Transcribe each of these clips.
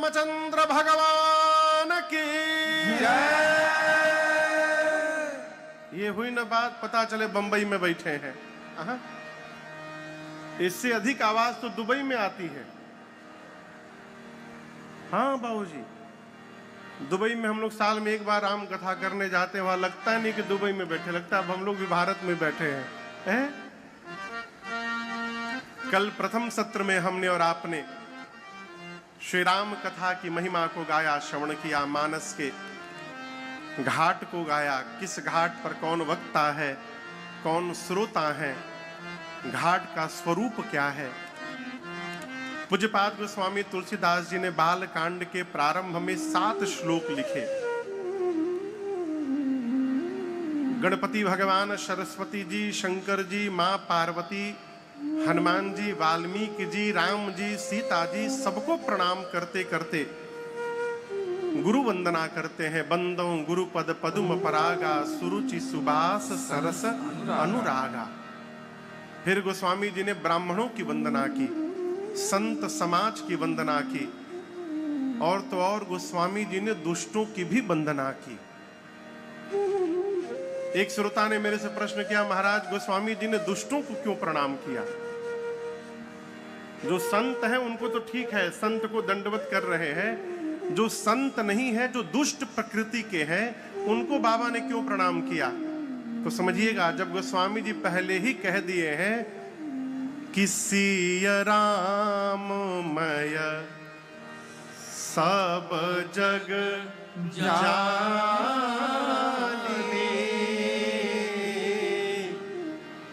रामचंद्र भगवान की ये हुई ना बात, पता चले बंबई में बैठे हैं। इससे अधिक आवाज तो दुबई में आती है। हाँ बाबूजी, दुबई में हम लोग साल में एक बार राम कथा करने जाते हैं। वहां लगता नहीं कि दुबई में बैठे, लगता है अब हम लोग भी भारत में बैठे हैं। कल प्रथम सत्र में हमने और आपने श्री राम कथा की महिमा को गाया, श्रवण किया, मानस के घाट को गाया। किस घाट पर कौन वक्ता है, कौन श्रोता है, घाट का स्वरूप क्या है। पूज्यपाद गोस्वामी तुलसीदास जी ने बाल कांड के प्रारंभ में 7 श्लोक लिखे। गणपति भगवान, सरस्वती जी, शंकर जी, मां पार्वती, हनुमान जी, वाल्मीकि जी, राम जी, सीता जी, सबको प्रणाम करते करते गुरु वंदना करते हैं। बंदो गुरु पद पदुम परागा, सुरुचि सुबास सरस अनुरागा। फिर गोस्वामी जी ने ब्राह्मणों की वंदना की, संत समाज की वंदना की, और तो और गोस्वामी जी ने दुष्टों की भी वंदना की। एक श्रोता ने मेरे से प्रश्न किया, महाराज गोस्वामी जी ने दुष्टों को क्यों प्रणाम किया? जो संत हैं उनको तो ठीक है, संत को दंडवत कर रहे हैं। जो संत नहीं है, जो दुष्ट प्रकृति के हैं, उनको बाबा ने क्यों प्रणाम किया? तो समझिएगा, जब गोस्वामी जी पहले ही कह दिए हैं कि सिय राममय सब जग जानी,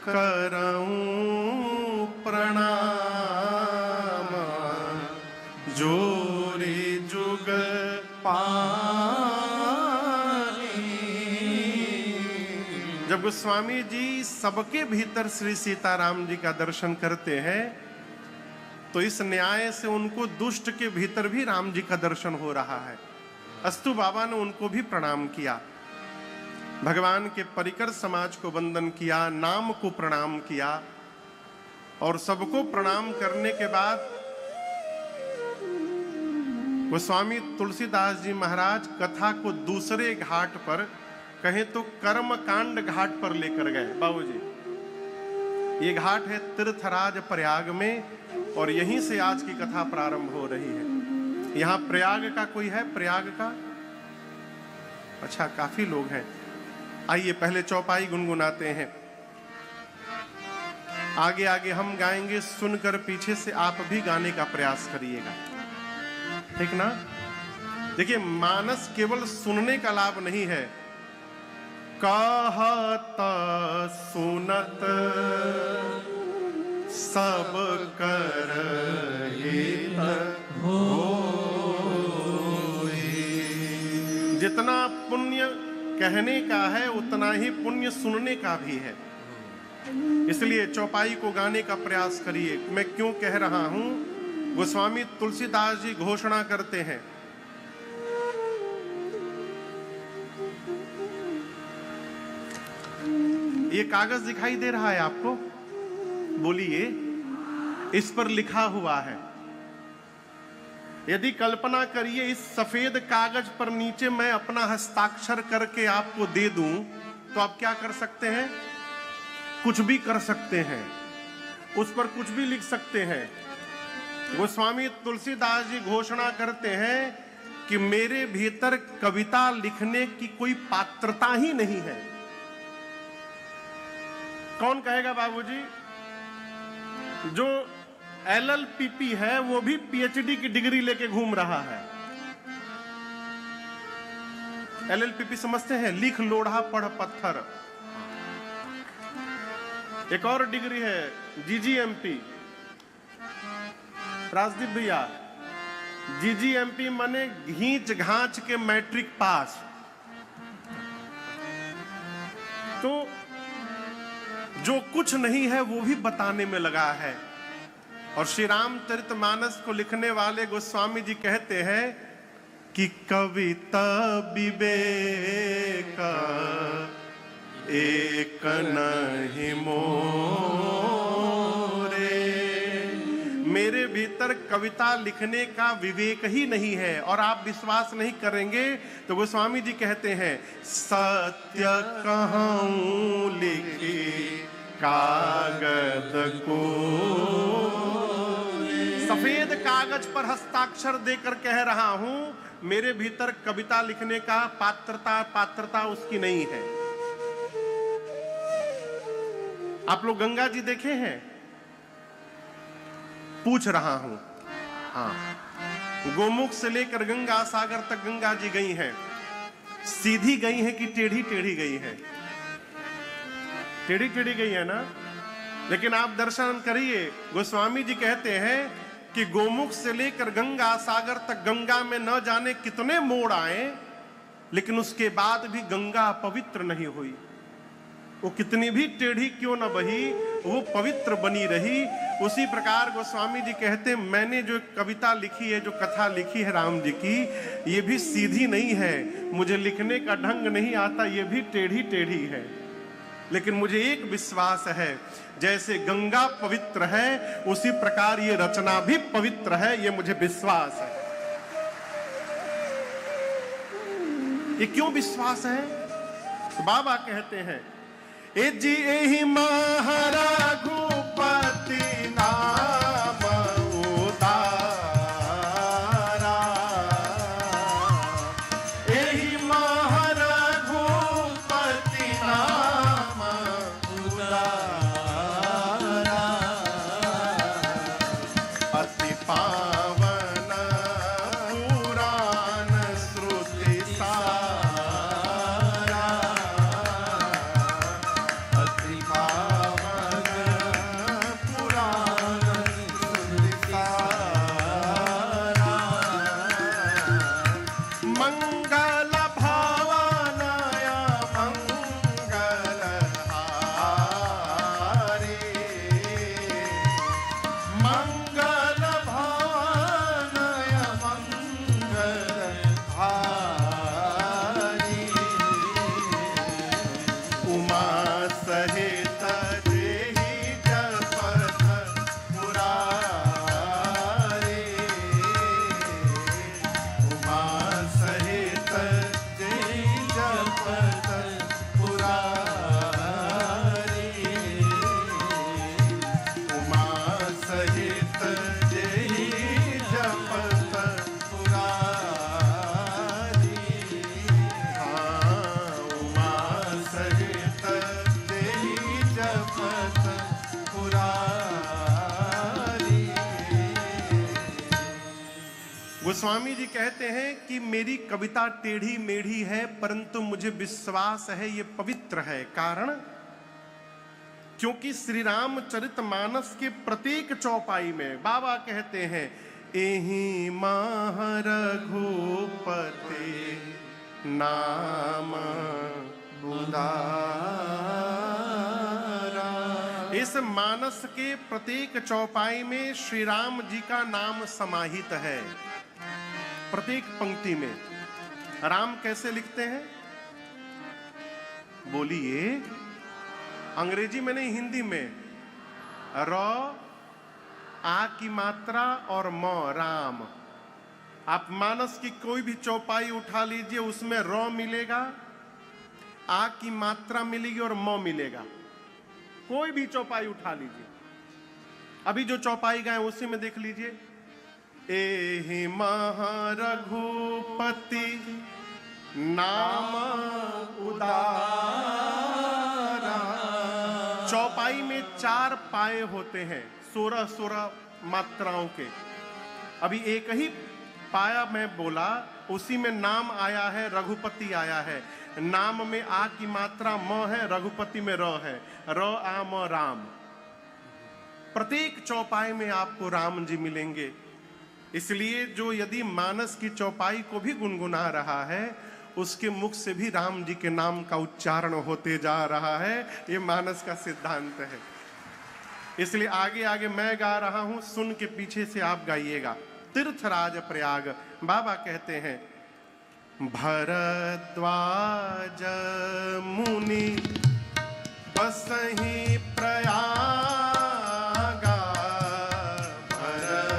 करऊं प्रणाम जोरे जुग जब गोस्वामी जी सबके भीतर श्री सीताराम जी का दर्शन करते हैं, तो इस न्याय से उनको दुष्ट के भीतर भी राम जी का दर्शन हो रहा है। अस्तु बाबा ने उनको भी प्रणाम किया, भगवान के परिकर समाज को वंदन किया, नाम को प्रणाम किया, और सबको प्रणाम करने के बाद गोस्वामी तुलसीदास जी महाराज कथा को दूसरे घाट पर, कहें तो कर्म कांड घाट पर लेकर गए। बाबूजी, ये घाट है तीर्थराज प्रयाग में, और यहीं से आज की कथा प्रारंभ हो रही है। यहाँ प्रयाग का कोई है? प्रयाग का? अच्छा, काफी लोग हैं। आइए पहले चौपाई गुनगुनाते हैं, आगे आगे हम गाएंगे, सुनकर पीछे से आप भी गाने का प्रयास करिएगा, ठीक ना? देखिए, मानस केवल सुनने का लाभ नहीं है, कहत सुनत सब कर हित होई। जितना पुण्य कहने का है, उतना ही पुण्य सुनने का भी है। इसलिए चौपाई को गाने का प्रयास करिए। मैं क्यों कह रहा हूं? गोस्वामी तुलसीदास जी घोषणा करते हैं, ये कागज दिखाई दे रहा है आपको? बोलिए, इस पर लिखा हुआ है। यदि कल्पना करिए, इस सफेद कागज पर नीचे मैं अपना हस्ताक्षर करके आपको दे दूं, तो आप क्या कर सकते हैं? कुछ भी कर सकते हैं, उस पर कुछ भी लिख सकते हैं। गोस्वामी तुलसीदास जी घोषणा करते हैं कि मेरे भीतर कविता लिखने की कोई पात्रता ही नहीं है। कौन कहेगा बाबूजी? जो LLPP है वो भी PhD की डिग्री लेके घूम रहा है। LLPP समझते हैं? लिख लोढ़ा पढ़ पत्थर। एक और डिग्री है GGMP। राजदीप भैया, GGMP माने घींच घांच के मैट्रिक पास। तो जो कुछ नहीं है वो भी बताने में लगा है। और श्री रामचरितमानस को लिखने वाले गोस्वामी जी कहते हैं कि कविता विवेक एक नहीं मोरे। मेरे भीतर कविता लिखने का विवेक ही नहीं है। और आप विश्वास नहीं करेंगे तो गोस्वामी जी कहते हैं, सत्य कहूं लिखी कागज को, सफेद कागज पर हस्ताक्षर देकर कह रहा हूं, मेरे भीतर कविता लिखने का पात्रता उसकी नहीं है। आप लोग गंगा जी देखे हैं? पूछ रहा हूं। हाँ, गोमुख से लेकर गंगा सागर तक गंगा जी गई हैं। सीधी गई हैं कि टेढ़ी टेढ़ी गई हैं? टेढ़ी टेढ़ी गई है ना। लेकिन आप दर्शन करिए, गोस्वामी जी कहते हैं कि गोमुख से लेकर गंगा सागर तक गंगा में न जाने कितने मोड़ आए, लेकिन उसके बाद भी गंगा पवित्र नहीं हुई। वो कितनी भी टेढ़ी क्यों न बही, वो पवित्र बनी रही। उसी प्रकार गोस्वामी जी कहते, मैंने जो कविता लिखी है, जो कथा लिखी है राम जी की, ये भी सीधी नहीं है। मुझे लिखने का ढंग नहीं आता, ये भी टेढ़ी टेढ़ी है। लेकिन मुझे एक विश्वास है, जैसे गंगा पवित्र है उसी प्रकार ये रचना भी पवित्र है, ये मुझे विश्वास है। ये क्यों विश्वास है? तो बाबा कहते हैं, ए जी एहि महारघुपति नाम उदारा, एहि महारघुपति नाम उदारा, अति पावन पुराण श्रुति सारा, अति पावन पुराण श्रुति सारा, मंगल भावनाय मंगलहारी, मंगल भावनाय मंगलहारी, उमा सहित देहि जपत मुरारी, उमा सहित देहि जपत मुरारी, उमा सहित देहि जपत मुरारी, हाँ, उमा सहित देहि जपत मुरारी। गोस्वामी जी कहते हैं कि मेरी कविता टेढ़ी मेढ़ी है, परंतु मुझे विश्वास है ये पवित्र है। कारण, क्योंकि श्री रामचरितमानस के प्रत्येक चौपाई में बाबा कहते हैं, एहि महारघुपति नाम उदारा। इस मानस के प्रत्येक चौपाई में श्री राम जी का नाम समाहित है। प्रत्येक पंक्ति में राम कैसे लिखते हैं? बोलिए। अंग्रेजी में नहीं, हिंदी में। र आ की मात्रा और म, राम। आप मानस की कोई भी चौपाई उठा लीजिए, उसमें र मिलेगा, आ की मात्रा मिलेगी और म मिलेगा। कोई भी चौपाई उठा लीजिए, अभी जो चौपाई गाए उसी में देख लीजिए। एहि महारघुपति नाम उदारा। चौपाई में 4 पाए होते हैं, 16 मात्राओं के। अभी एक ही पाया मैं बोला, उसी में नाम आया है, रघुपति आया है। नाम में आ की मात्रा म है, रघुपति में र है। र आ म राम। प्रत्येक चौपाई में आपको राम जी मिलेंगे। इसलिए जो यदि मानस की चौपाई को भी गुनगुना रहा है, उसके मुख से भी राम जी के नाम का उच्चारण होते जा रहा है। ये मानस का सिद्धांत है। इसलिए आगे आगे मैं गा रहा हूं, सुन के पीछे से आप गाइएगा। तीर्थराज प्रयाग। बाबा कहते हैं, भरद्वाज मुनि बसहि प्रयागा, भरद्वाज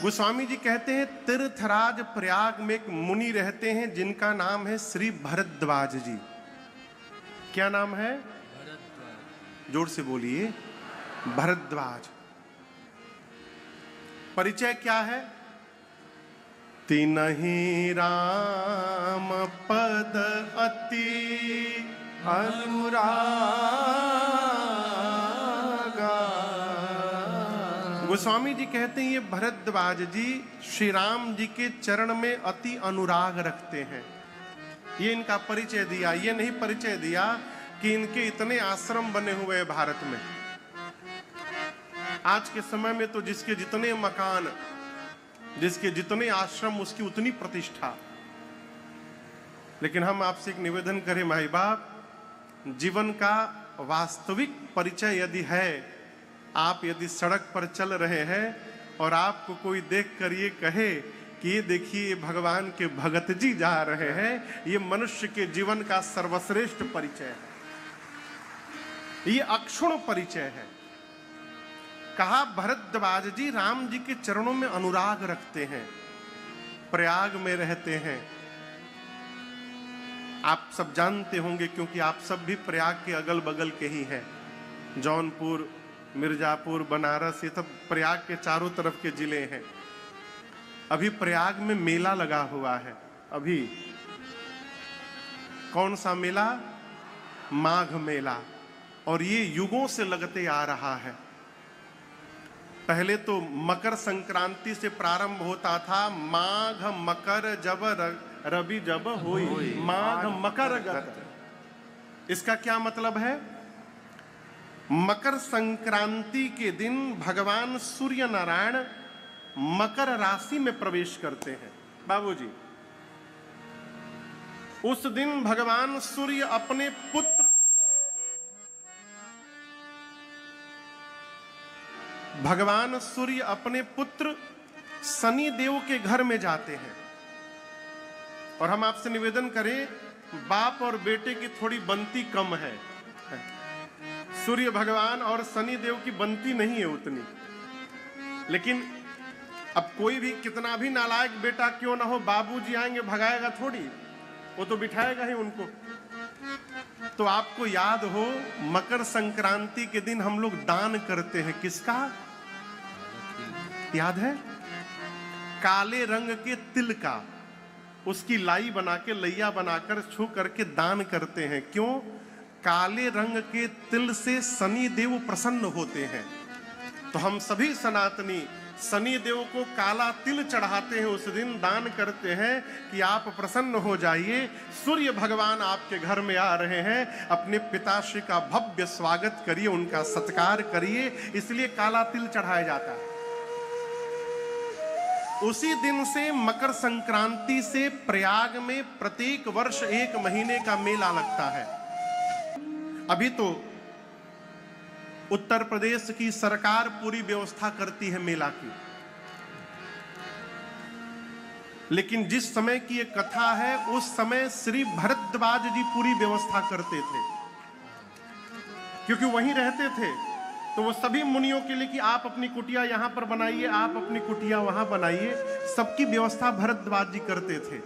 गोस्वामी जी कहते हैं तीर्थराज प्रयाग में एक मुनि रहते हैं जिनका नाम है श्री भरद्वाज जी। क्या नाम है? जोर से बोलिए, भरद्वाज। परिचय क्या है? तिनहि राम पद अति अनुरागा। गोस्वामी जी कहते हैं ये भरद्वाज जी श्री राम जी के चरण में अति अनुराग रखते हैं। ये इनका परिचय दिया। ये नहीं परिचय दिया कि इनके इतने आश्रम बने हुए हैं भारत में। आज के समय में तो जिसके जितने मकान, जिसके जितने आश्रम, उसकी उतनी प्रतिष्ठा। लेकिन हम आपसे एक निवेदन करें माई बाप, जीवन का वास्तविक परिचय यदि है, आप यदि सड़क पर चल रहे हैं और आपको कोई देख कर ये कहे कि ये देखिए भगवान के भगत जी जा रहे हैं, ये मनुष्य के जीवन का सर्वश्रेष्ठ परिचय है। ये अक्षुण परिचय है। कहा भरद्वाज जी राम जी के चरणों में अनुराग रखते हैं, प्रयाग में रहते हैं। आप सब जानते होंगे क्योंकि आप सब भी प्रयाग के अगल बगल के ही हैं। जौनपुर, मिर्जापुर, बनारस, ये सब प्रयाग के चारों तरफ के जिले हैं। अभी प्रयाग में मेला लगा हुआ है। अभी कौन सा मेला? माघ मेला। और ये युगों से लगते आ रहा है। पहले तो मकर संक्रांति से प्रारंभ होता था। माघ मकर जब रवि जब होई, माघ मकर गत। इसका क्या मतलब है? मकर संक्रांति के दिन भगवान सूर्य नारायण मकर राशि में प्रवेश करते हैं। बाबूजी, उस दिन भगवान सूर्य अपने पुत्र शनि देव के घर में जाते हैं। और हम आपसे निवेदन करें, बाप और बेटे की थोड़ी बनती कम है। सूर्य भगवान और शनि देव की बनती नहीं है उतनी। लेकिन अब कोई भी कितना भी नालायक बेटा क्यों ना हो, बाबूजी आएंगे भगाएगा थोड़ी, वो तो बिठाएगा ही उनको। तो आपको याद हो, मकर संक्रांति के दिन हम लोग दान करते हैं। किसका याद है? काले रंग के तिल का, उसकी लाई बना के, लैया बनाकर छू करके दान करते हैं। क्यों? काले रंग के तिल से शनि देव प्रसन्न होते हैं। तो हम सभी सनातनी शनि देव को काला तिल चढ़ाते हैं, उस दिन दान करते हैं कि आप प्रसन्न हो जाइए। सूर्य भगवान आपके घर में आ रहे हैं, अपने पिताश्री का भव्य स्वागत करिए, उनका सत्कार करिए, इसलिए काला तिल चढ़ाया जाता है। उसी दिन से मकर संक्रांति से प्रयाग में प्रत्येक वर्ष 1 महीने का मेला लगता है। अभी तो उत्तर प्रदेश की सरकार पूरी व्यवस्था करती है मेला की, लेकिन जिस समय की ये कथा है उस समय श्री भरद्वाज जी पूरी व्यवस्था करते थे, क्योंकि वहीं रहते थे। तो वो सभी मुनियों के लिए कि आप अपनी कुटिया यहां पर बनाइए, आप अपनी कुटिया वहां बनाइए, सबकी व्यवस्था भरद्वाज जी करते थे।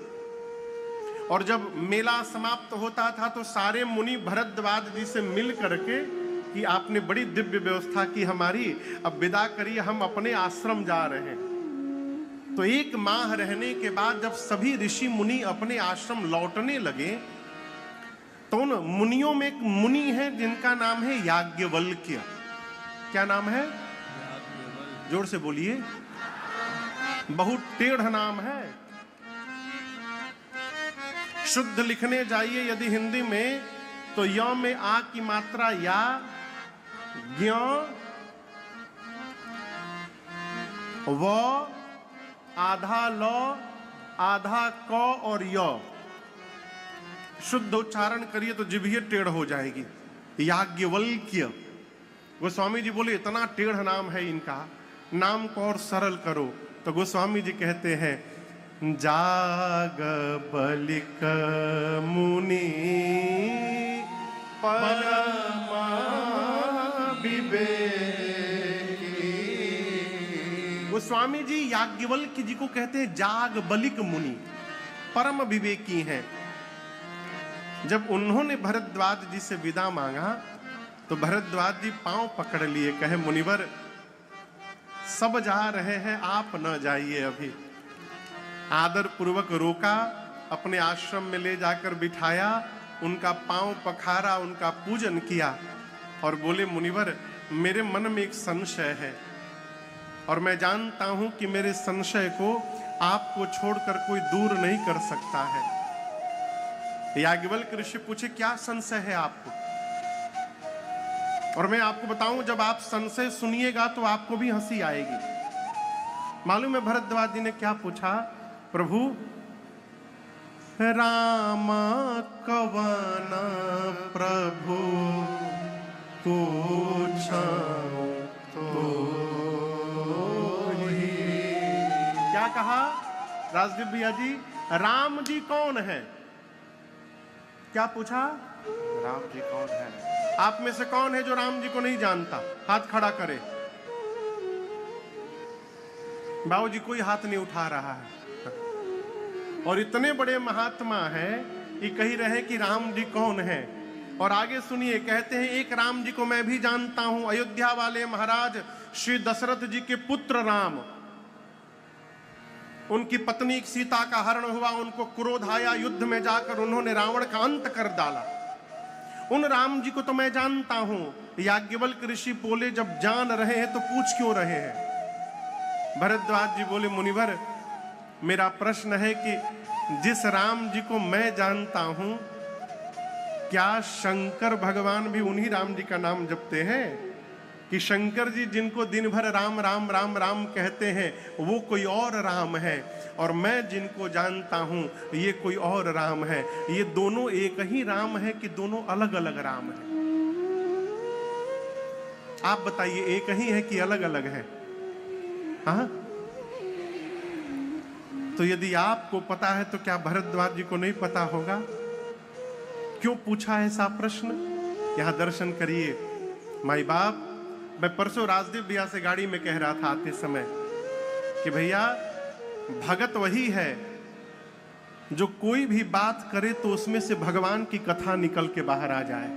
और जब मेला समाप्त होता था तो सारे मुनि भरद्वाज जी से मिल करके कि आपने बड़ी दिव्य व्यवस्था की हमारी, अब विदा करिए, हम अपने आश्रम जा रहे हैं। तो 1 माह रहने के बाद जब सभी ऋषि मुनि अपने आश्रम लौटने लगे, तो उन मुनियों में एक मुनि है जिनका नाम है याज्ञवल्क्य। क्या नाम है? जोर से बोलिए, बहुत टेढ़ नाम है। शुद्ध लिखने जाइए यदि हिंदी में तो य में आ की मात्रा या, ज्ञ, व, आधा ल, आधा क और य। शुद्ध उच्चारण करिए तो जिभ्ये टेढ़ हो जाएगी। याज्ञवल्क्य। गोस्वामी जी बोले इतना टेढ़ नाम है इनका, नाम को और सरल करो। तो गोस्वामी जी कहते हैं, जागबलिक मुनि परमा विवेकी। उस स्वामी जी याज्ञवल्क्य जी को कहते हैं जागबलिक मुनि, परम विवेकी हैं। जब उन्होंने भरद्वाज जी से विदा मांगा तो भरद्वाज जी पांव पकड़ लिए, कहे मुनिवर सब जा रहे हैं, आप न जाइए। अभी आदर पूर्वक रोका, अपने आश्रम में ले जाकर बिठाया, उनका पांव पखारा, उनका पूजन किया और बोले मुनिवर मेरे मन में एक संशय है और मैं जानता हूं कि मेरे संशय को आपको छोड़कर कोई दूर नहीं कर सकता है। याज्ञवल्क्य ऋषि पूछे क्या संशय है आपको? और मैं आपको बताऊं, जब आप संशय सुनिएगा तो आपको भी हंसी आएगी। मालूम है भरद्वाज जी ने क्या पूछा? प्रभु राम कवन प्रभु पूछा तो ही। क्या कहा राजदीप भैया जी? राम जी कौन है? क्या पूछा? राम जी कौन है? आप में से कौन है जो राम जी को नहीं जानता? हाथ खड़ा करे। बाबू जी कोई हाथ नहीं उठा रहा है। और इतने बड़े महात्मा हैं, ये कह रहे हैं कि राम जी कौन है। और आगे सुनिए, कहते हैं एक राम जी को मैं भी जानता हूं, अयोध्या वाले महाराज श्री दशरथ जी के पुत्र राम। उनकी पत्नी सीता का हरण हुआ, उनको क्रोध आया, युद्ध में जाकर उन्होंने रावण का अंत कर डाला। उन राम जी को तो मैं जानता हूं। याज्ञवल्क्य ऋषि बोले जब जान रहे हैं तो पूछ क्यों रहे हैं? भरद्वाज जी बोले मुनिवर मेरा प्रश्न है कि जिस राम जी को मैं जानता हूं, क्या शंकर भगवान भी उन्हीं राम जी का नाम जपते हैं? कि शंकर जी जिनको दिन भर राम राम राम राम कहते हैं वो कोई और राम है, और मैं जिनको जानता हूं ये कोई और राम है। ये दोनों एक ही राम है कि दोनों अलग अलग राम है? आप बताइए, एक ही है कि अलग अलग है? हाँ, तो यदि आपको पता है तो क्या भरद्वाज जी को नहीं पता होगा? क्यों पूछा ऐसा प्रश्न? यहां दर्शन करिए। माई बाप, मैं परसों राजदीप भैया से गाड़ी में कह रहा था आते समय कि भैया भगत वही है जो कोई भी बात करे तो उसमें से भगवान की कथा निकल के बाहर आ जाए।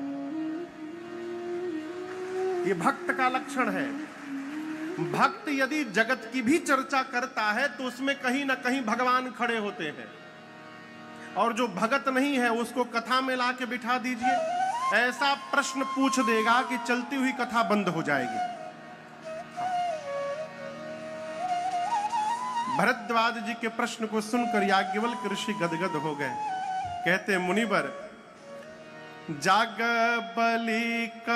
ये भक्त का लक्षण है। भक्त यदि जगत की भी चर्चा करता है तो उसमें कहीं ना कहीं भगवान खड़े होते हैं, और जो भगत नहीं है उसको कथा में ला के बिठा दीजिए, ऐसा प्रश्न पूछ देगा कि चलती हुई कथा बंद हो जाएगी। भरद्वाज जी के प्रश्न को सुनकर याज्ञवल्क्य ऋषि गदगद हो गए। कहते मुनिवर जागबलिक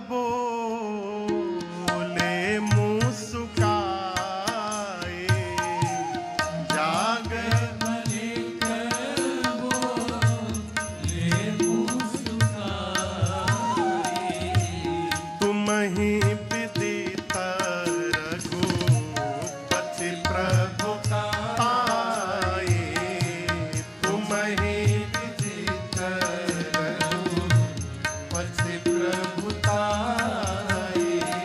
बोले मुँह सुखाए, जागबलिक बोले मुँह सुखाए, तुम ही विदित रघुपति प्रभु पाए, तुम ही विदित रघुपति प्रभु पाए।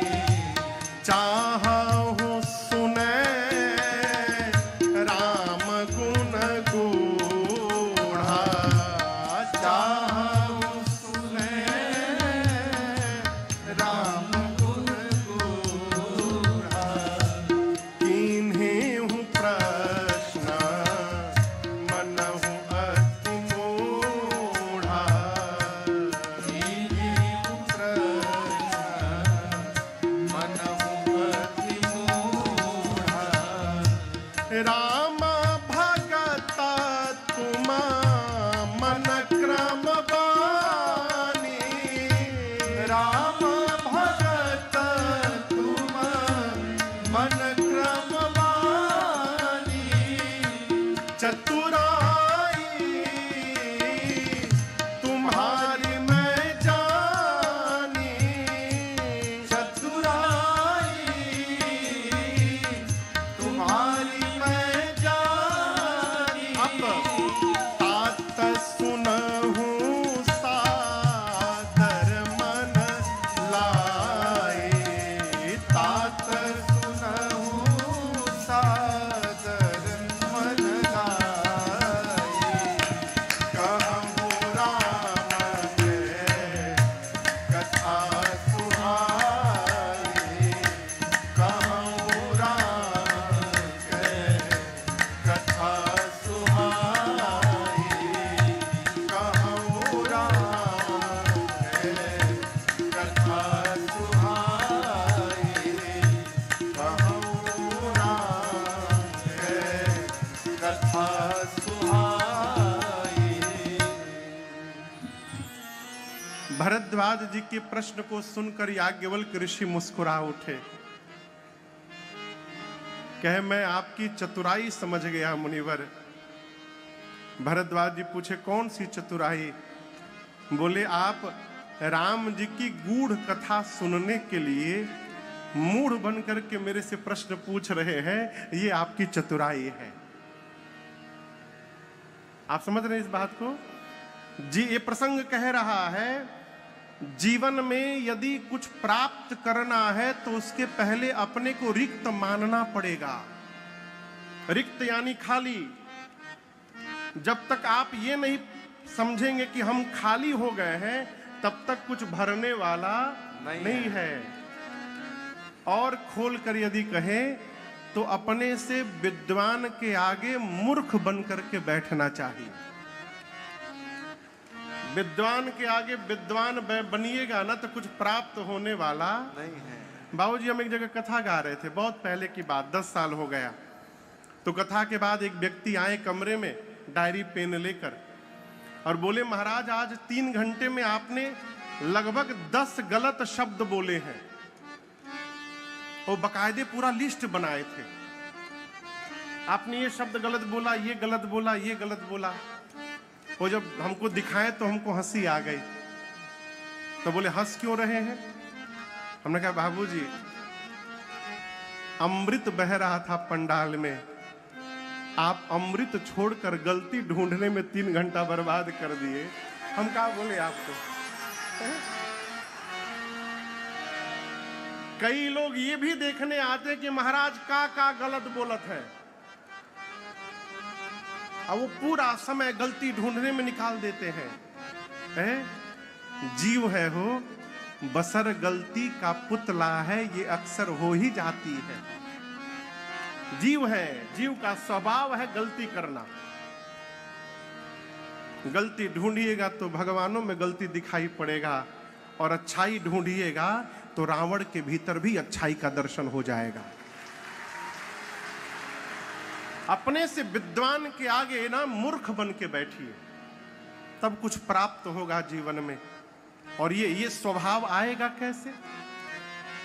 भरद्वाज जी के प्रश्न को सुनकर याज्ञवल्क ऋषि मुस्कुरा उठे। कहे मैं आपकी चतुराई समझ गया मुनिवर। भरद्वाज जी पूछे कौन सी चतुराई? बोले आप राम जी की गूढ़ कथा सुनने के लिए मूढ़ बन करके मेरे से प्रश्न पूछ रहे हैं, ये आपकी चतुराई है। आप समझ रहे हैं इस बात को जी? ये प्रसंग कह रहा है जीवन में यदि कुछ प्राप्त करना है तो उसके पहले अपने को रिक्त मानना पड़ेगा। रिक्त यानी खाली। जब तक आप ये नहीं समझेंगे कि हम खाली हो गए हैं तब तक कुछ भरने वाला नहीं है। और खोल कर यदि कहें तो अपने से विद्वान के आगे मूर्ख बन करके बैठना चाहिए। विद्वान के आगे विद्वान बनिएगा ना तो कुछ प्राप्त होने वाला नहीं है। बाबूजी हम एक जगह कथा गा रहे थे, बहुत पहले की बात, 10 साल हो गया। तो कथा के बाद एक व्यक्ति आए कमरे में डायरी पेन लेकर और बोले महाराज आज 3 घंटे में आपने लगभग 10 गलत शब्द बोले हैं। वो बकायदे पूरा लिस्ट बनाए थे। आपने ये शब्द गलत बोला, ये गलत बोला, ये गलत बोला। वो जब हमको दिखाए तो हमको हंसी आ गई। तो बोले हंस क्यों रहे हैं? हमने कहा बाबूजी अमृत बह रहा था पंडाल में, आप अमृत छोड़कर गलती ढूंढने में 3 घंटा बर्बाद कर दिए। हम क्या बोले आपको? कई लोग ये भी देखने आते कि महाराज का गलत बोलत है, और वो पूरा समय गलती ढूंढने में निकाल देते हैं। जीव है हो बसर गलती का पुतला है, ये अक्सर हो ही जाती है। जीव है, जीव का स्वभाव है गलती करना। गलती ढूंढिएगा तो भगवानों में गलती दिखाई पड़ेगा, और अच्छाई ढूंढिएगा तो रावण के भीतर भी अच्छाई का दर्शन हो जाएगा। अपने से विद्वान के आगे ना मूर्ख बन के बैठिए, तब कुछ प्राप्त होगा जीवन में। और ये स्वभाव आएगा कैसे?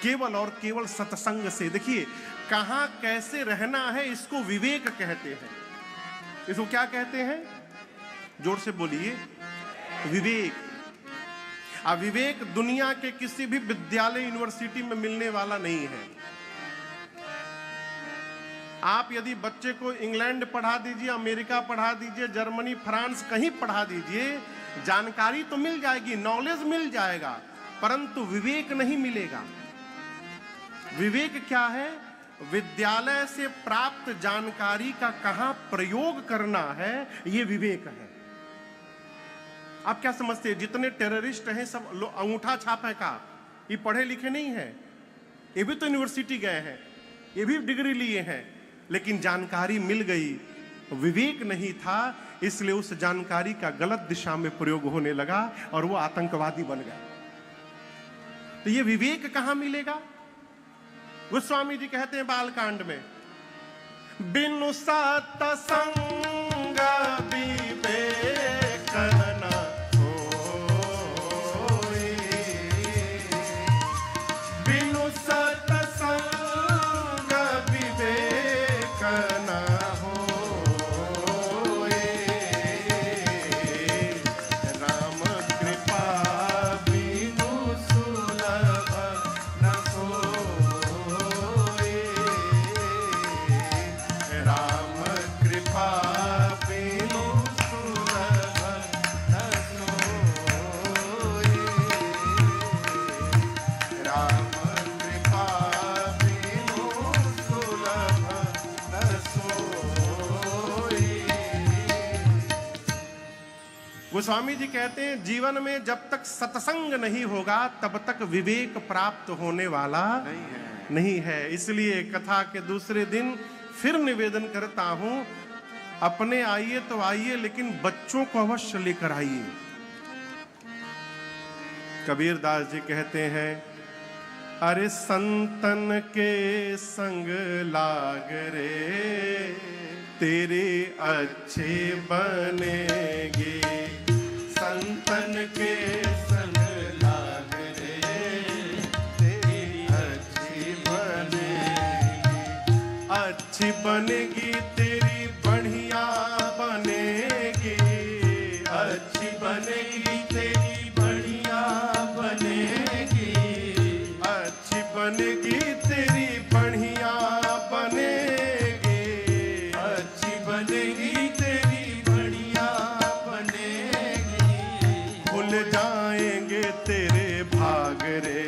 केवल और केवल सत्संग से। देखिए कहां कैसे रहना है इसको विवेक कहते हैं। इसको क्या कहते हैं? जोर से बोलिए, विवेक। अविवेक दुनिया के किसी भी विद्यालय यूनिवर्सिटी में मिलने वाला नहीं है। आप यदि बच्चे को इंग्लैंड पढ़ा दीजिए, अमेरिका पढ़ा दीजिए, जर्मनी, फ्रांस कहीं पढ़ा दीजिए, जानकारी तो मिल जाएगी, नॉलेज मिल जाएगा, परंतु विवेक नहीं मिलेगा। विवेक क्या है? विद्यालय से प्राप्त जानकारी का कहां प्रयोग करना है, यह विवेक है। आप क्या समझते हैं जितने टेररिस्ट हैं सब अंगूठा छाप है का? ये पढ़े लिखे नहीं है, ये भी तो यूनिवर्सिटी गए हैं, ये भी डिग्री लिए हैं, लेकिन जानकारी मिल गई, विवेक नहीं था, इसलिए उस जानकारी का गलत दिशा में प्रयोग होने लगा और वो आतंकवादी बन गए। तो ये विवेक कहां मिलेगा? गोस्वामी जी कहते हैं बालकांड में, बिनु सत्संग विवेक न होई, बिनु सत्संग विवेक न होई, राम कृपा बिनु सुलभ न सोई, राम कृपा बिनु सुलभ न सोई, राम कृपा बिनु सुलभ न सोई। गोस्वामी जी कहते हैं जीवन में जब तक सत्संग नहीं होगा तब तक विवेक प्राप्त होने वाला नहीं है। इसलिए कथा के दूसरे दिन फिर निवेदन करता हूं, अपने आइए तो आइए, लेकिन बच्चों को अवश्य लेकर आइए। कबीरदास जी कहते हैं, अरे संतन के संग लाग रे तेरे अच्छे बनेगे, संतन के संग बनेगी तेरी बढ़िया बनेगी, अच्छी बनेगी तेरी बढ़िया बनेगी, अच्छी बनेगी तेरी बढ़िया बनेगी, अच्छी बनेगी तेरी बढ़िया बनेगी। खुल जाएंगे तेरे भाग रे,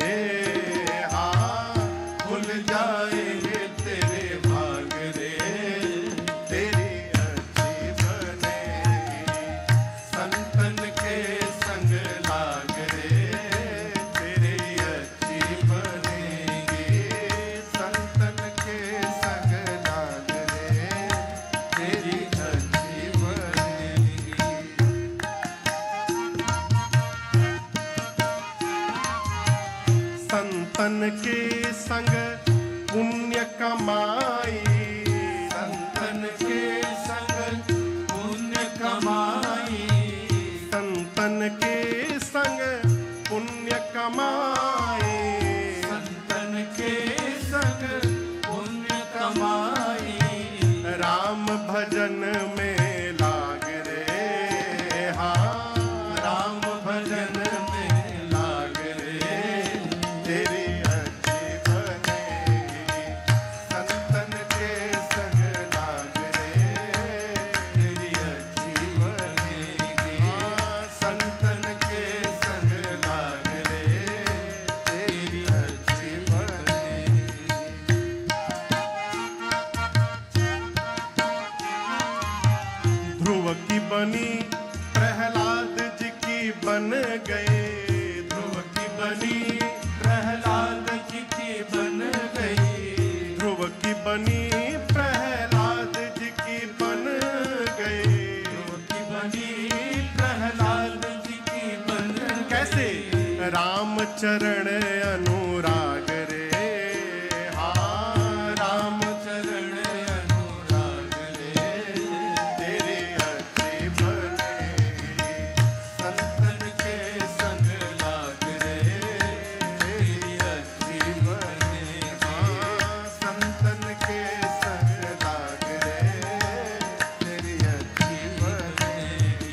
हाँ खुल जाएंगे तेरे भाग रे, तेरी अच्छी बनेगी, संतन के संग लाग रे, तेरी अच्छी बनेगी, संतन के संग लाग रे, तेरी अच्छी बनेगी। संतन के संग पुण्य कमाई, संतन के संग पुण्य कमाई, संतन के संग पुण्य कमाई, संतन के संग पुण्य कमाई, राम भजन में लाग रे, हाँ राम भजन में लाग रे, तेरी अच्छी बनेगी, संतन के संग लाग रे, तेरी अच्छी बनेगी, हाँ संतन के संग लाग रे, तेरी अच्छी बनेगी। ध्रुव की बनी प्रहलाद जी की बन गए, ध्रुव की बनी प्रहलाद जी की बन गई, ध्रुव की बनी प्रहलाद जी की बन गए, ध्रुव की बनी प्रहलाद जी की बन गई। कैसे राम चरण अनुराग रे, हाँ राम चरण अनुराग रे, तेरी अच्छी बनेगी, संतन के संग लाग रे, तेरी अच्छी बनेगी, हाँ संतन के संग लाग रे, तेरी अच्छी बनेगी।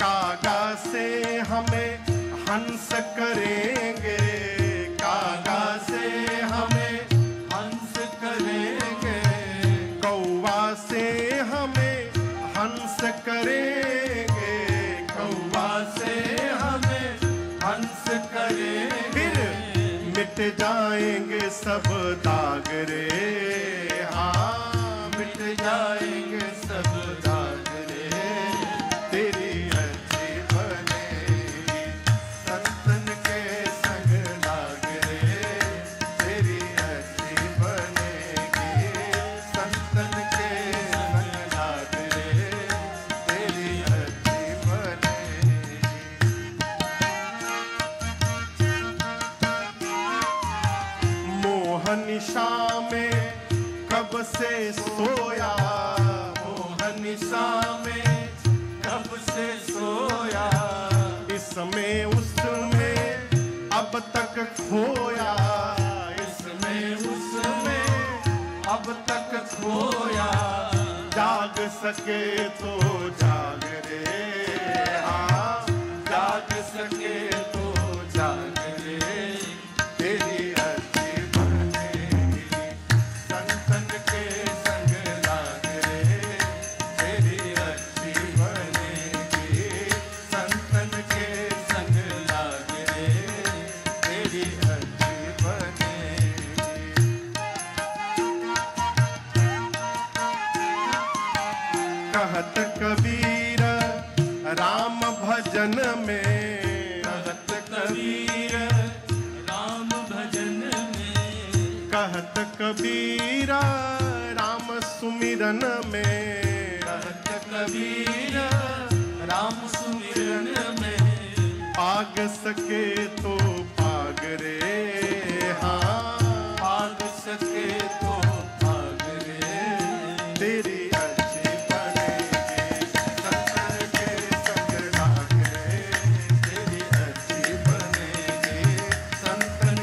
कागा से हमें हंस करेंगे, कागा से हमें हंस करेंगे, कौवा से हमें हंस करेंगे, कौवा से हमें हंस करेंगे, फिर मिट जाएंगे सब दाग रे, हाँ मिट जाएंगे सब दाग रे, तेरी अच्छी बनेगी, संतन के संग लाग रे, तेरी अच्छी बनेगी, संतन के संग लाग रे, तेरी अच्छी बनेगी। मोहनिशा में कब से सोया, मोहनिशा में कब से सोया, इसमें उसमें अब तक खोया, इसमें उसमें अब तक खोया, जाग सके तो जाग रे, हाँ जाग सके तो जाग रे, तेरी अच्छी बनेगी, संतन के संग लाग रे, तेरी अच्छी बनेगी, संतन के संग लाग रे, तेरी अच्छी बनेगी। कहत कबीर राम भजन में, कहत कबीर राम भजन में, कहत कबीर राम सुमिरन में, कहत कबीर राम सुमिरन में, पाग सके तो पाग रे, हाँ पाग सके तो पाग रे, तेरी अच्छी बनेगी, संतन के संग लाग रे, तेरी अच्छी बनेगी, संतन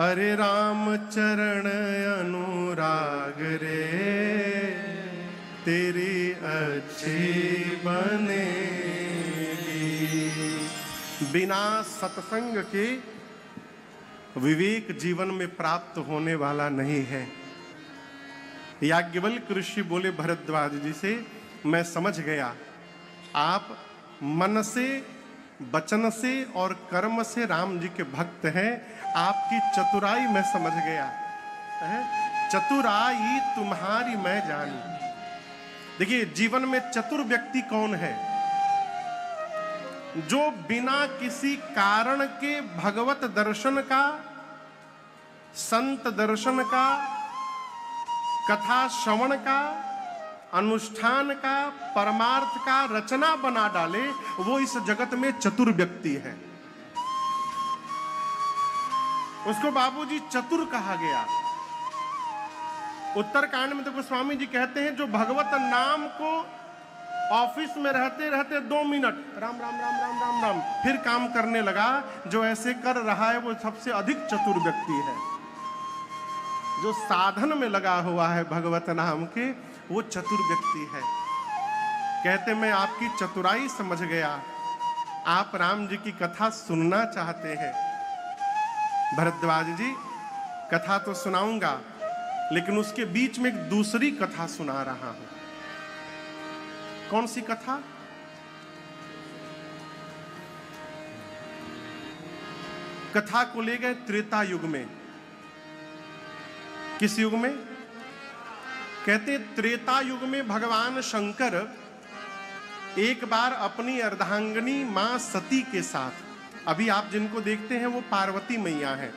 अरे राम चरण अनुराग रे, तेरी अच्छी बनेगी। बिना सत्संग के विवेक जीवन में प्राप्त होने वाला नहीं है। याज्ञवल्क्य ऋषि बोले भरद्वाज जी से, मैं समझ गया आप मन से, वचन से और कर्म से राम जी के भक्त हैं। आपकी चतुराई मैं समझ गया, चतुराई तुम्हारी मैं जानी। देखिए, जीवन में चतुर व्यक्ति कौन है? जो बिना किसी कारण के भगवत दर्शन का, संत दर्शन का, कथा श्रवण का, अनुष्ठान का, परमार्थ का रचना बना डाले, वो इस जगत में चतुर व्यक्ति है। उसको बाबूजी चतुर कहा गया। उत्तरकांड में तो गोस्वामी जी कहते हैं, जो भगवत नाम को ऑफिस में रहते रहते 2 मिनट राम राम राम राम राम राम फिर काम करने लगा, जो ऐसे कर रहा है वो सबसे अधिक चतुर व्यक्ति है। जो साधन में लगा हुआ है भगवत नाम के, वो चतुर व्यक्ति है। कहते, मैं आपकी चतुराई समझ गया, आप राम जी की कथा सुनना चाहते हैं। भरद्वाज जी, कथा तो सुनाऊंगा, लेकिन उसके बीच में एक दूसरी कथा सुना रहा हूं। कौन सी कथा? कथा को ले गए त्रेता युग में। किस युग में? कहते त्रेता युग में भगवान शंकर एक बार अपनी अर्धांगिनी मां सती के साथ, अभी आप जिनको देखते हैं वो पार्वती मैया हैं,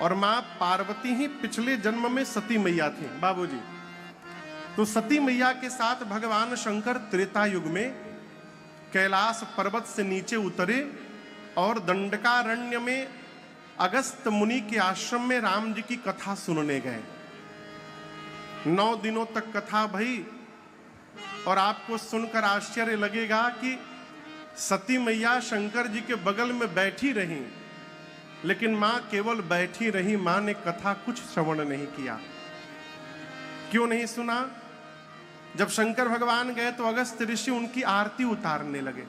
और मां पार्वती ही पिछले जन्म में सती मैया थी बाबूजी। तो सती मैया के साथ भगवान शंकर त्रेता युग में कैलाश पर्वत से नीचे उतरे और दंडकारण्य में अगस्त मुनि के आश्रम में राम जी की कथा सुनने गए। 9 दिनों तक कथा भई, और आपको सुनकर आश्चर्य लगेगा कि सती मैया शंकर जी के बगल में बैठी रही, लेकिन मां केवल बैठी रही, मां ने कथा कुछ श्रवण नहीं किया। क्यों नहीं सुना? जब शंकर भगवान गए तो अगस्त ऋषि उनकी आरती उतारने लगे।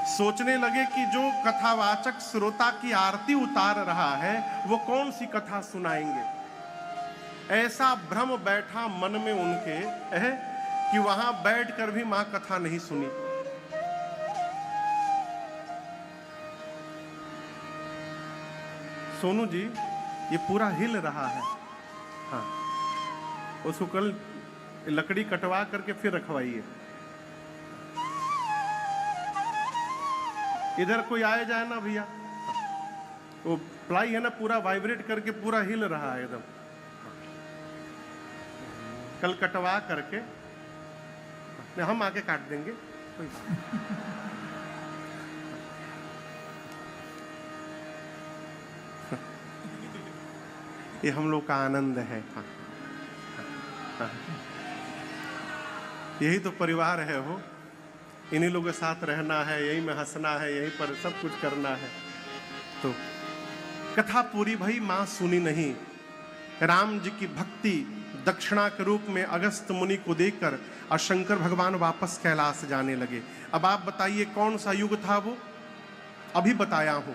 सोचने लगे कि जो कथावाचक श्रोता की आरती उतार रहा है वो कौन सी कथा सुनाएंगे। ऐसा भ्रम बैठा मन में उनके कि वहां बैठकर भी मां कथा नहीं सुनी। सोनू जी, ये पूरा हिल रहा है। हाँ, उसको कल लकड़ी कटवा करके फिर रखवाइए। इधर कोई आए जाए ना भैया, वो प्लाई है ना, पूरा वाइब्रेट करके पूरा हिल रहा है एकदम। कल कटवा करके हम आके काट देंगे, कोई ये हम लोग का आनंद है। हाँ, हाँ, यही तो परिवार है हो, इन्हीं लोगों के साथ रहना है, यही में हंसना है, यहीं पर सब कुछ करना है। तो कथा पूरी भई, मां सुनी नहीं। राम जी की भक्ति दक्षिणा के रूप में अगस्त मुनि को देकर और शंकर भगवान वापस कैलाश जाने लगे। अब आप बताइए कौन सा युग था वो? अभी बताया हूं,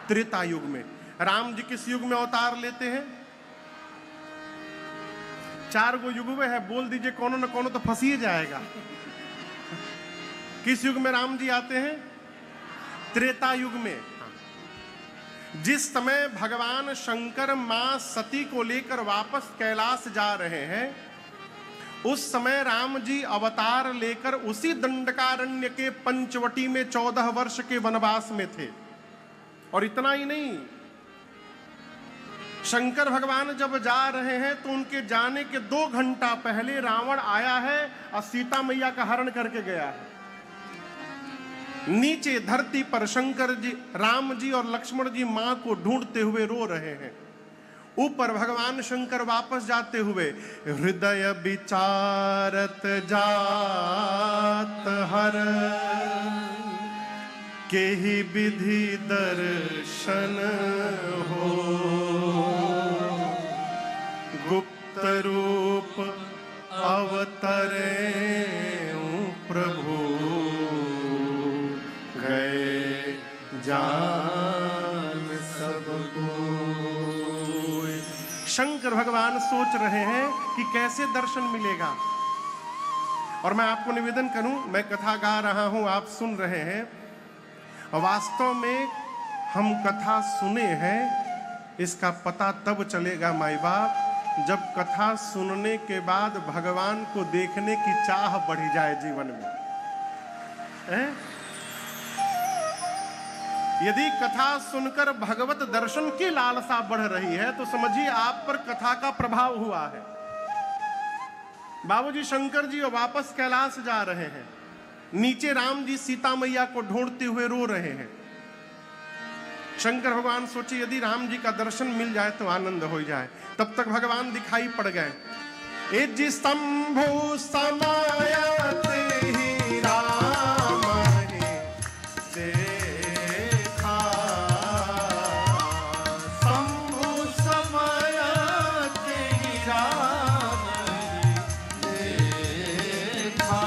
त्रेता युग में। राम जी किस युग में अवतार लेते हैं? 4 गो युग में है, बोल दीजिए कोनो न कोनो तो फंस ही जाएगा। किस युग में राम जी आते हैं? त्रेता युग में। जिस समय भगवान शंकर मां सती को लेकर वापस कैलाश जा रहे हैं, उस समय राम जी अवतार लेकर उसी दंडकारण्य के पंचवटी में 14 वर्ष के वनवास में थे। और इतना ही नहीं, शंकर भगवान जब जा रहे हैं तो उनके जाने के 2 घंटा पहले रावण आया है और सीता मैया का हरण करके गया है। नीचे धरती पर शंकर जी, राम जी और लक्ष्मण जी मां को ढूंढते हुए रो रहे हैं। ऊपर भगवान शंकर वापस जाते हुए, हृदय विचारत जात हर के ही विधि दर्शन हो, गुप्त रूप अवतरे प्रभु, गए जान सबको। शंकर भगवान सोच रहे हैं कि कैसे दर्शन मिलेगा। और मैं आपको निवेदन करूं, मैं कथा गा रहा हूं, आप सुन रहे हैं, वास्तव में हम कथा सुने हैं इसका पता तब चलेगा माई बाप, जब कथा सुनने के बाद भगवान को देखने की चाह बढ़ जाए जीवन में। यदि कथा सुनकर भगवत दर्शन की लालसा बढ़ रही है तो समझिए आप पर कथा का प्रभाव हुआ है। बाबूजी शंकर जी वापस कैलाश जा रहे हैं, नीचे राम जी सीता मैया को ढूंढते हुए रो रहे हैं। शंकर भगवान सोचे यदि राम जी का दर्शन मिल जाए तो आनंद हो जाए। तब तक भगवान दिखाई पड़ गए। ए जी शंभु समायते ही राम हे देखा, शंभु समायते ही राम देखा,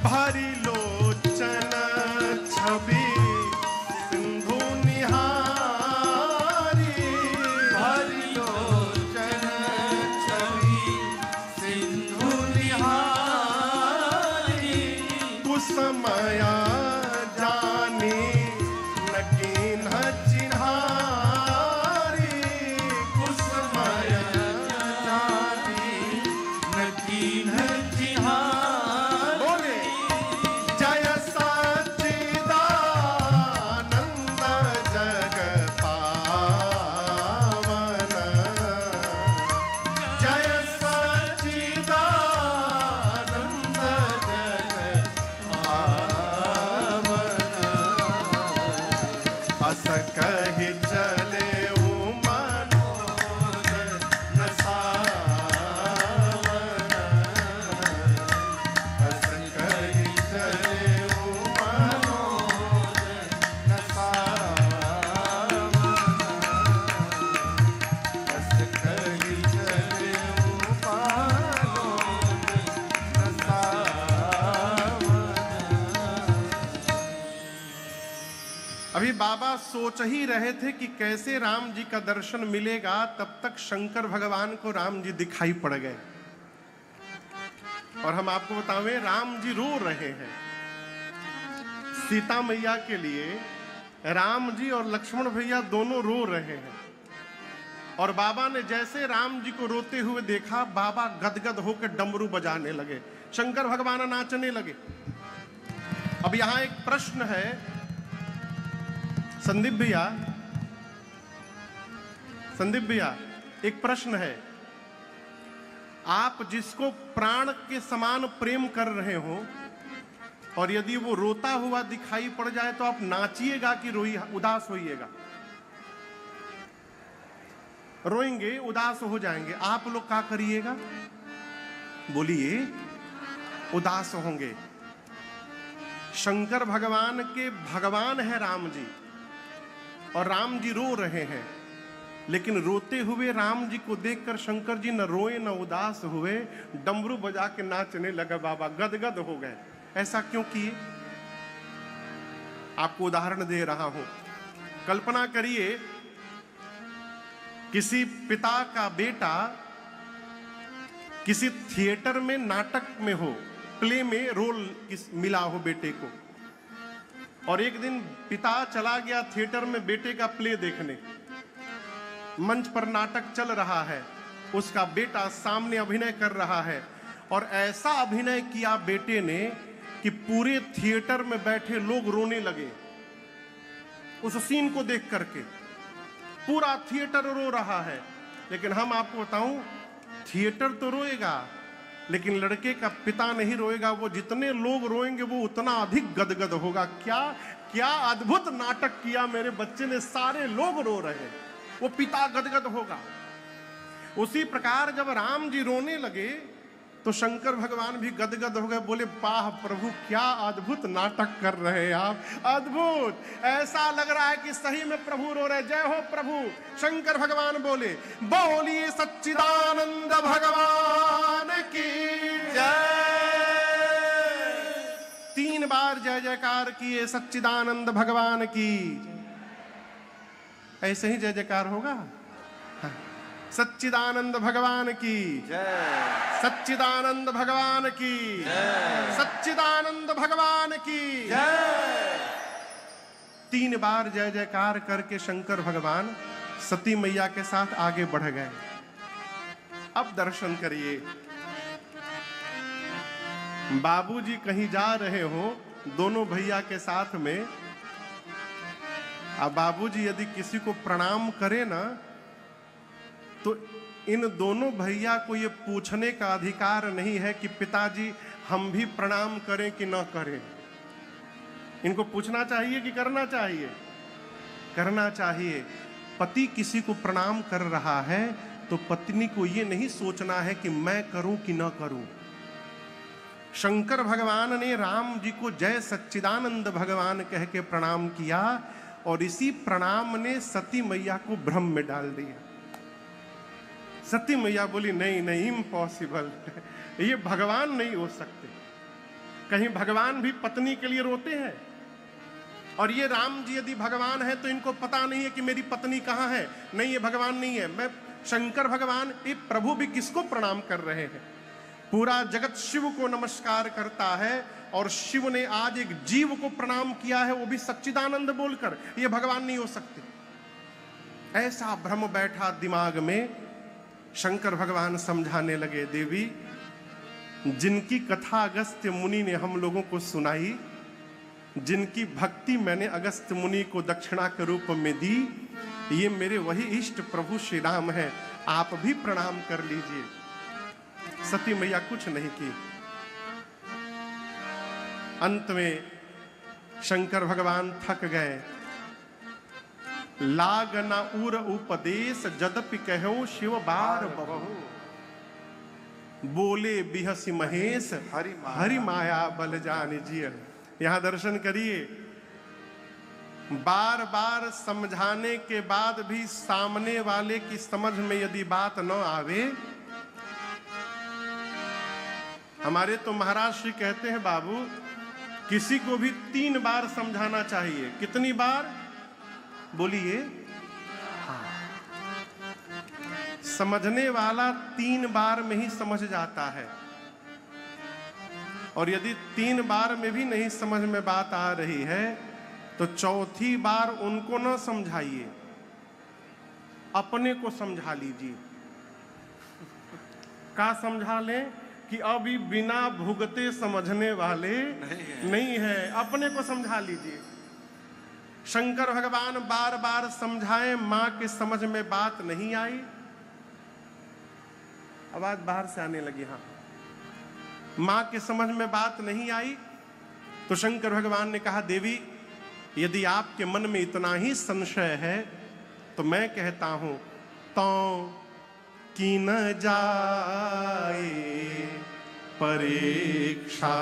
भारी लोचन छवि सिंधु निहारी, भारी लोचन छवि सिंधु निहारी, कुसमया जानी नकीन चिन्हारी, कुसमया जानी नकीन चिन्हारी, बोले जय सच्चिदानंद जग पावन, जय सच्चिदानंद जग पावन, अस कहि चले मनोज न सावन, अस कहि चले मनोज न सावन, अस कहि चले मनोज न सावन। अभी बाबा सोच ही रहे थे कि कैसे राम जी का दर्शन मिलेगा, तब तक शंकर भगवान को राम जी दिखाई पड़ गए। और हम आपको बतावें, राम जी रो रहे हैं सीता मैया के लिए। राम जी और लक्ष्मण भैया दोनों रो रहे हैं। और बाबा ने जैसे राम जी को रोते हुए देखा, बाबा गदगद होकर डमरू बजाने लगे, शंकर भगवान नाचने लगे। अब यहां एक प्रश्न है संदीप भैया, एक प्रश्न है। आप जिसको प्राण के समान प्रेम कर रहे हो और यदि वो रोता हुआ दिखाई पड़ जाए तो आप नाचिएगा कि उदास होइएगा? रोएंगे, उदास हो जाएंगे, आप लोग क्या करिएगा? बोलिए, उदास होंगे। शंकर भगवान के भगवान है राम जी, और राम जी रो रहे हैं, लेकिन रोते हुए राम जी को देखकर शंकर जी न रोए न उदास हुए, डमरू बजा के नाचने लगा। बाबा गदगद हो गए। ऐसा क्यों किए? आपको उदाहरण दे रहा हूं। कल्पना करिए, किसी पिता का बेटा किसी थिएटर में नाटक में हो, प्ले में रोल मिला हो बेटे को, और एक दिन पिता चला गया थिएटर में बेटे का प्ले देखने। मंच पर नाटक चल रहा है, उसका बेटा सामने अभिनय कर रहा है, और ऐसा अभिनय किया बेटे ने कि पूरे थिएटर में बैठे लोग रोने लगे उस सीन को देख करके। पूरा थिएटर रो रहा है। लेकिन हम आपको बताऊं, थिएटर तो रोएगा लेकिन लड़के का पिता नहीं रोएगा। वो जितने लोग रोएंगे वो उतना अधिक गदगद होगा। क्या क्या अद्भुत नाटक किया मेरे बच्चे ने, सारे लोग रो रहे हैं, वो पिता गदगद होगा। उसी प्रकार जब राम जी रोने लगे तो शंकर भगवान भी गदगद हो गए, बोले वाह प्रभु क्या अद्भुत नाटक कर रहे हैं आप, अद्भुत, ऐसा लग रहा है कि सही में प्रभु रो रहे। जय हो प्रभु। शंकर भगवान बोले बोलिए सच्चिदानंद भगवान की जय। 3 बार जय जयकार किए सच्चिदानंद भगवान की। ऐसे ही जय जयकार होगा। सच्चिदानंद भगवान की जय। सच्चिदानंद भगवान की जय। सच्चिदानंद भगवान की जय। 3 बार जय जयकार करके शंकर भगवान सती मैया के साथ आगे बढ़ गए। अब दर्शन करिए, बाबूजी कहीं जा रहे हो दोनों भैया के साथ में, अब बाबूजी यदि किसी को प्रणाम करे ना तो इन दोनों भैया को ये पूछने का अधिकार नहीं है कि पिताजी हम भी प्रणाम करें कि न करें। इनको पूछना चाहिए कि करना चाहिए? करना चाहिए। पति किसी को प्रणाम कर रहा है तो पत्नी को ये नहीं सोचना है कि मैं करूं कि न करूं। शंकर भगवान ने राम जी को जय सच्चिदानंद भगवान कह के प्रणाम किया और इसी प्रणाम ने सती मैया को भ्रम में डाल दिया। सती मैया बोली नहीं नहीं, इम्पॉसिबल, ये भगवान नहीं हो सकते। कहीं भगवान भी पत्नी के लिए रोते हैं? और ये राम जी यदि भगवान है तो इनको पता नहीं है कि मेरी पत्नी कहाँ है? नहीं, ये भगवान नहीं है। मैं शंकर भगवान, ये प्रभु भी किसको प्रणाम कर रहे हैं? पूरा जगत शिव को नमस्कार करता है और शिव ने आज एक जीव को प्रणाम किया है, वो भी सच्चिदानंद बोलकर। ये भगवान नहीं हो सकते। ऐसा भ्रम बैठा दिमाग में। शंकर भगवान समझाने लगे, देवी जिनकी कथा अगस्त्य मुनि ने हम लोगों को सुनाई, जिनकी भक्ति मैंने अगस्त्य मुनि को दक्षिणा के रूप में दी, ये मेरे वही इष्ट प्रभु श्री राम है, आप भी प्रणाम कर लीजिए। सती मैया कुछ नहीं की। अंत में शंकर भगवान थक गए। लाग न उर उपदेश जदपि कहो शिव बार बहु, बोले बिहसी महेश हरि माया बल जान जिय। यहां दर्शन करिए, बार बार समझाने के बाद भी सामने वाले की समझ में यदि बात न आवे। हमारे तो महाराज श्री कहते हैं बाबू, किसी को भी 3 बार समझाना चाहिए। कितनी बार? बोलिए। समझने वाला 3 बार में ही समझ जाता है, और यदि 3 बार में भी नहीं समझ में बात आ रही है तो 4थी बार उनको न समझाइए, अपने को समझा लीजिए। क्या समझा लें कि अभी बिना भुगते समझने वाले नहीं है, अपने को समझा लीजिए। शंकर भगवान बार बार समझाएं, मां के समझ में बात नहीं आई। आवाज बाहर से आने लगी। हाँ, मां के समझ में बात नहीं आई तो शंकर भगवान ने कहा, देवी यदि आपके मन में इतना ही संशय है तो मैं कहता हूं, तो की न जाए परीक्षा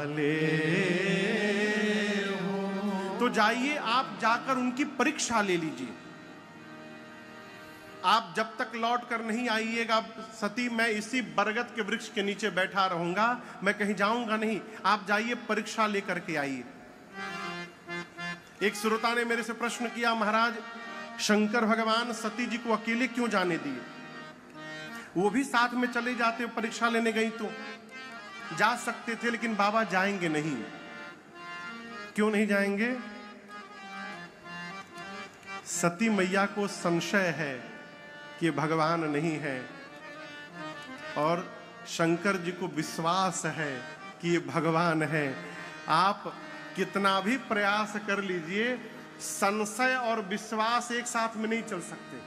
ले, तो जाइए आप जाकर उनकी परीक्षा ले लीजिए। आप जब तक लौट कर नहीं आइएगा सती, मैं इसी बरगद के वृक्ष के नीचे बैठा रहूंगा, मैं कहीं जाऊंगा नहीं। आप जाइए परीक्षा लेकर के आइए। एक श्रोता ने मेरे से प्रश्न किया, महाराज शंकर भगवान सती जी को अकेले क्यों जाने दिए? वो भी साथ में चले जाते, परीक्षा लेने गई तो जा सकते थे, लेकिन बाबा जाएंगे नहीं। क्यों नहीं जाएंगे? सती मैया को संशय है कि भगवान नहीं है, और शंकर जी को विश्वास है कि ये भगवान है। आप कितना भी प्रयास कर लीजिए, संशय और विश्वास एक साथ में नहीं चल सकते।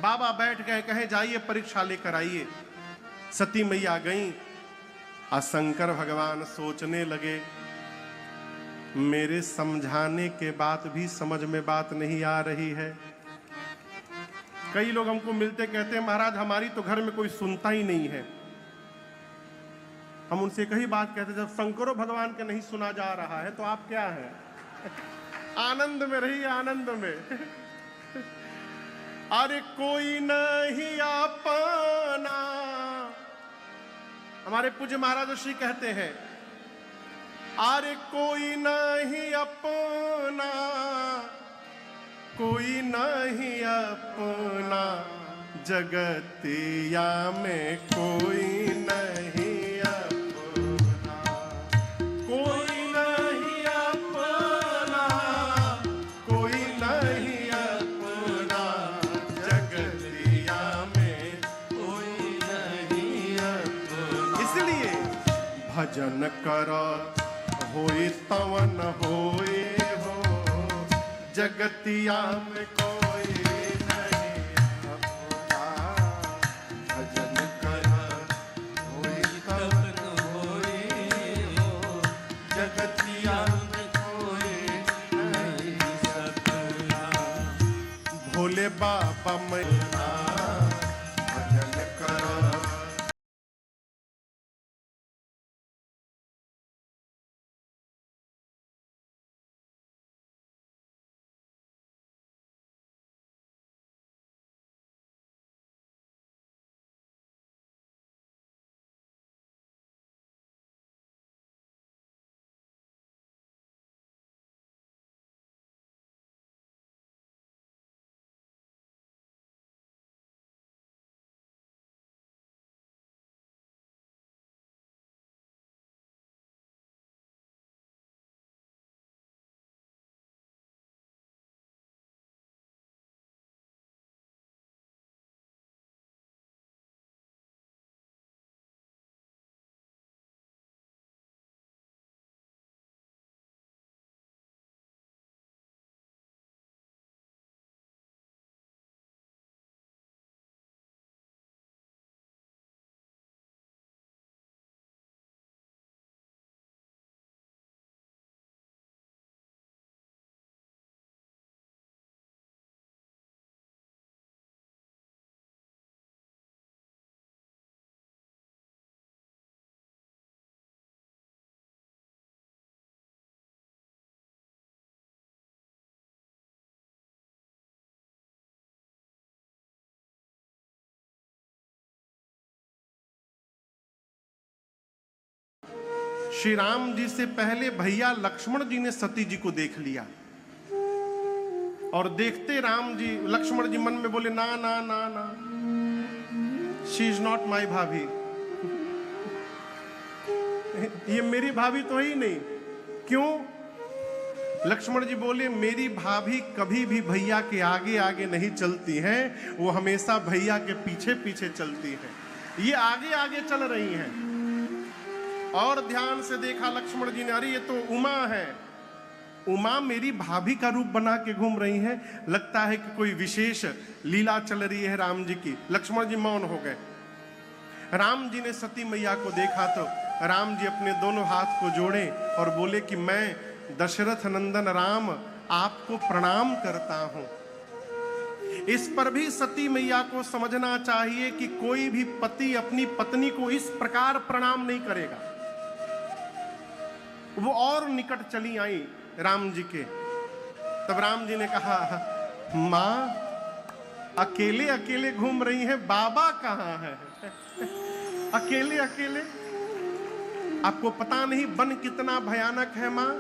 बाबा बैठ गए, कहे जाइए परीक्षा लेकर आइए। सती मैया गईं और शंकर भगवान सोचने लगे, मेरे समझाने के बाद भी समझ में बात नहीं आ रही है। कई लोग हमको मिलते कहते हैं, महाराज हमारी तो घर में कोई सुनता ही नहीं है। हम उनसे कही बात कहते, जब शंकरो भगवान के नहीं सुना जा रहा है तो आप क्या हैं? आनंद में रहिए, आनंद में। अरे कोई नहीं अपना, हमारे पूज्य महाराज श्री कहते हैं, अरे कोई नहीं अपना, कोई नहीं अपना, जगतिया में कोई नहीं अपना, कोई नहीं अपना, कोई नहीं अपना, जगतिया में कोई नहीं अपना। इसलिए भजन करो होए तवन होए हो, जगतिया में कोई नहीं अपना। भजन कर होए तवन होए हो, जगतिया में कोई नहीं अपना। भोले बाबा मैया भजन कर। श्री राम जी से पहले भैया लक्ष्मण जी ने सती जी को देख लिया और देखते राम जी, लक्ष्मण जी मन में बोले, ना ना ना ना, शी इज नॉट माई भाभी, ये मेरी भाभी तो ही नहीं। क्यों? लक्ष्मण जी बोले, मेरी भाभी कभी भी भैया के आगे आगे नहीं चलती हैं, वो हमेशा भैया के पीछे पीछे चलती हैं। ये आगे आगे चल रही हैं। और ध्यान से देखा लक्ष्मण जी ने, अरे ये तो उमा है, उमा मेरी भाभी का रूप बना के घूम रही हैं, लगता है कि कोई विशेष लीला चल रही है राम जी की। लक्ष्मण जी मौन हो गए। राम जी ने सती मैया को देखा तो राम जी अपने दोनों हाथ को जोड़े और बोले कि मैं दशरथ नंदन राम आपको प्रणाम करता हूं। इस पर भी सती मैया को समझना चाहिए कि कोई भी पति अपनी पत्नी को इस प्रकार प्रणाम नहीं करेगा। वो और निकट चली आई राम जी के। तब राम जी ने कहा, मां अकेले अकेले घूम रही है, बाबा कहाँ है? अकेले अकेले, आपको पता नहीं वन कितना भयानक है मां?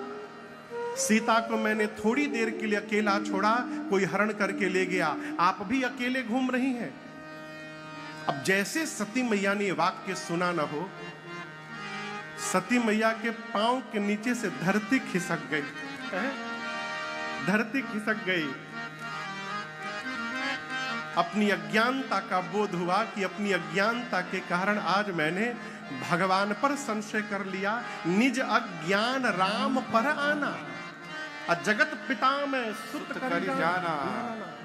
सीता को मैंने थोड़ी देर के लिए अकेला छोड़ा, कोई हरण करके ले गया, आप भी अकेले घूम रही हैं। अब जैसे सती मैया ने वाक्य सुना न हो, सती मैया के पांव के नीचे से धरती खिसक गई, धरती खिसक गई। अपनी अज्ञानता का बोध हुआ कि अपनी अज्ञानता के कारण आज मैंने भगवान पर संशय कर लिया। निज अज्ञान राम पर आना, जगत पिता में सुत कर जाना।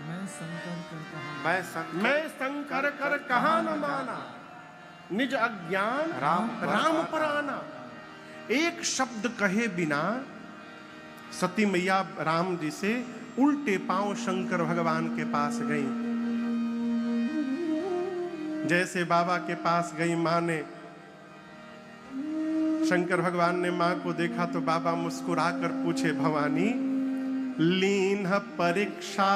मैं शंकर कर कहा मैं शंकर कर कहा न माना। निज अज्ञान राम राम पर आना। एक शब्द कहे बिना सती मैया राम जी से उल्टे पांव शंकर भगवान के पास गई। जैसे बाबा के पास गई मां ने, शंकर भगवान ने मां को देखा तो बाबा मुस्कुराकर पूछे, भवानी लीन परीक्षा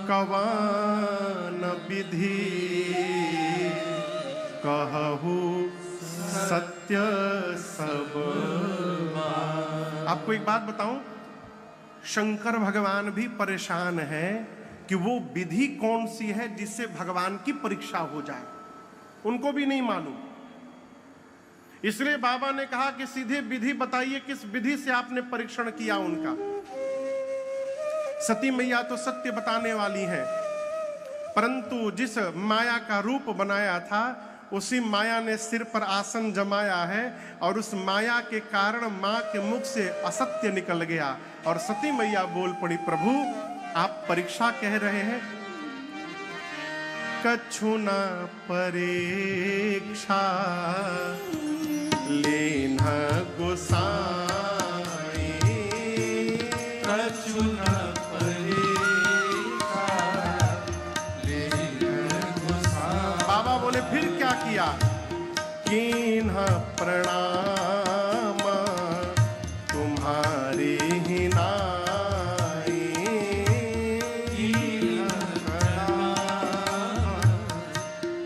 कवन विधि, कहू सत्य सब। आपको एक बात बताऊं, शंकर भगवान भी परेशान है कि वो विधि कौन सी है जिससे भगवान की परीक्षा हो जाए, उनको भी नहीं मालूम। इसलिए बाबा ने कहा कि सीधे विधि बताइए, किस विधि से आपने परीक्षण किया उनका। सती मैया तो सत्य बताने वाली है, परंतु जिस माया का रूप बनाया था उसी माया ने सिर पर आसन जमाया है, और उस माया के कारण मां के मुख से असत्य निकल गया और सती मैया बोल पड़ी, प्रभु आप परीक्षा कह रहे हैं, कछु न परीक्षा लेना गोसाई, कछु न परीक्षा लेना गोसाई। बाबा बोले फिर क्या किया, कीन्हा प्रणाम तुम्हारी ही नाई, कीन्हा प्रणाम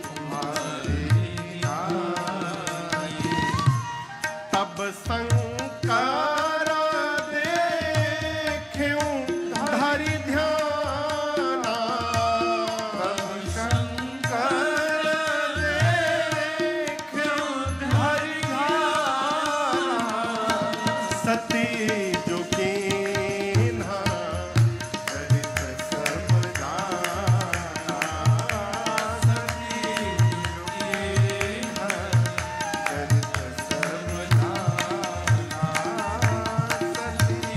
तुम्हारी ही नाई। तब शंकर देख्यूं धरि ध्याना, तब शंकर देख्यूं धरि ध्याना। सती जो कीन्हा चरित सब जाना, सती जो कीन्हा चरित सब जाना, सती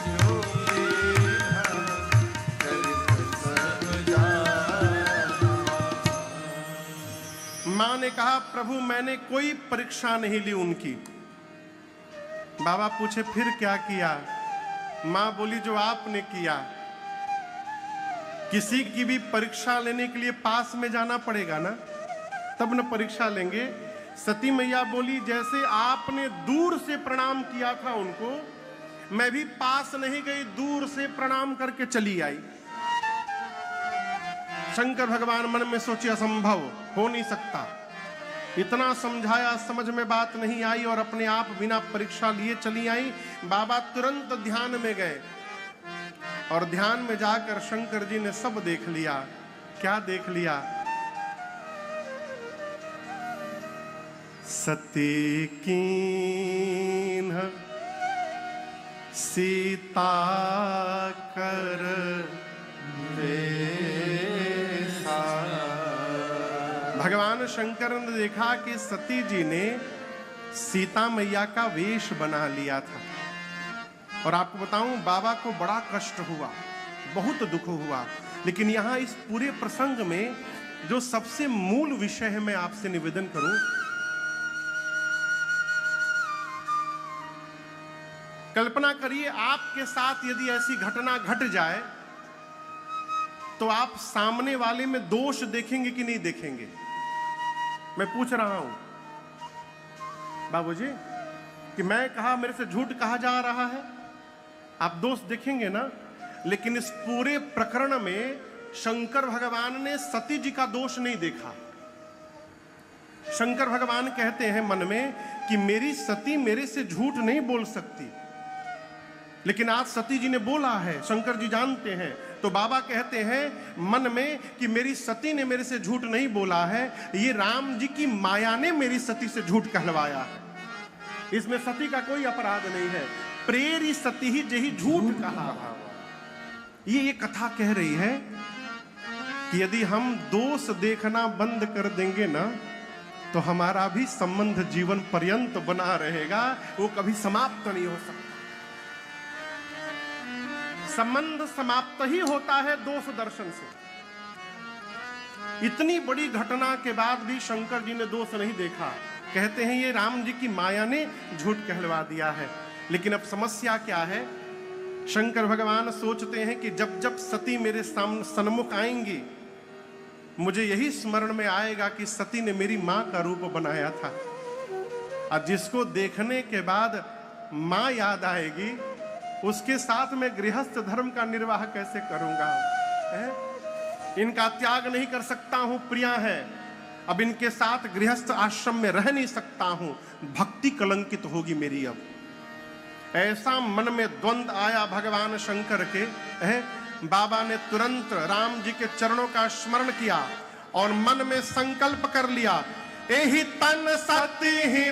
जो कीन्हा चरित सब सब जाना। मां ने कहा, प्रभु मैंने कोई परीक्षा नहीं ली उनकी। बाबा पूछे फिर क्या किया। मां बोली जो आपने किया। किसी की भी परीक्षा लेने के लिए पास में जाना पड़ेगा ना, तब न परीक्षा लेंगे। सती मैया बोली जैसे आपने दूर से प्रणाम किया था उनको, मैं भी पास नहीं गई, दूर से प्रणाम करके चली आई। शंकर भगवान मन में सोचे असंभव, हो नहीं सकता। इतना समझाया, समझ में बात नहीं आई और अपने आप बिना परीक्षा लिए चली आई। बाबा तुरंत ध्यान में गए और ध्यान में जाकर शंकर जी ने सब देख लिया। क्या देख लिया? सती कीन्ह सीता कर वेसा। भगवान शंकर ने देखा कि सती जी ने सीता मैया का वेश बना लिया था। और आपको बताऊं, बाबा को बड़ा कष्ट हुआ, बहुत दुख हुआ। लेकिन यहां इस पूरे प्रसंग में जो सबसे मूल विषय है, मैं आपसे निवेदन करूं, कल्पना करिए आपके साथ यदि ऐसी घटना घट जाए तो आप सामने वाले में दोष देखेंगे कि नहीं देखेंगे? मैं पूछ रहा हूं बाबूजी कि मैं कहा मेरे से झूठ कहा जा रहा है, आप दोष देखेंगे ना? लेकिन इस पूरे प्रकरण में शंकर भगवान ने सती जी का दोष नहीं देखा। शंकर भगवान कहते हैं मन में कि मेरी सती मेरे से झूठ नहीं बोल सकती, लेकिन आज सती जी ने बोला है, शंकर जी जानते हैं। तो बाबा कहते हैं मन में कि मेरी सती ने मेरे से झूठ नहीं बोला है, ये राम जी की माया ने मेरी सती से झूठ कहलवाया है। इसमें सती का कोई अपराध नहीं है। प्रेरी सती ही जही झूठ कहा। ये कथा कह रही है कि यदि हम दोष देखना बंद कर देंगे ना, तो हमारा भी संबंध जीवन पर्यंत बना रहेगा, वो कभी समाप्त नहीं हो सकता। संबंध समाप्त ही होता है दोष दर्शन से। इतनी बड़ी घटना के बाद भी शंकर जी ने दोष नहीं देखा। कहते हैं ये राम जी की माया ने झूठ कहलवा दिया है। लेकिन अब समस्या क्या है, शंकर भगवान सोचते हैं कि जब जब सती मेरे सन्मुख आएंगी, मुझे यही स्मरण में आएगा कि सती ने मेरी मां का रूप बनाया था, और जिसको देखने के बाद मां याद आएगी, उसके साथ मैं गृहस्थ धर्म का निर्वाह कैसे करूंगा? इनका त्याग नहीं कर सकता हूं, प्रिया है, अब इनके साथ गृहस्थ आश्रम में रह नहीं सकता हूं, भक्ति कलंकित होगी मेरी। अब ऐसा मन में द्वंद आया भगवान शंकर के। बाबा ने तुरंत राम जी के चरणों का स्मरण किया और मन में संकल्प कर लिया, एहि तन सती ही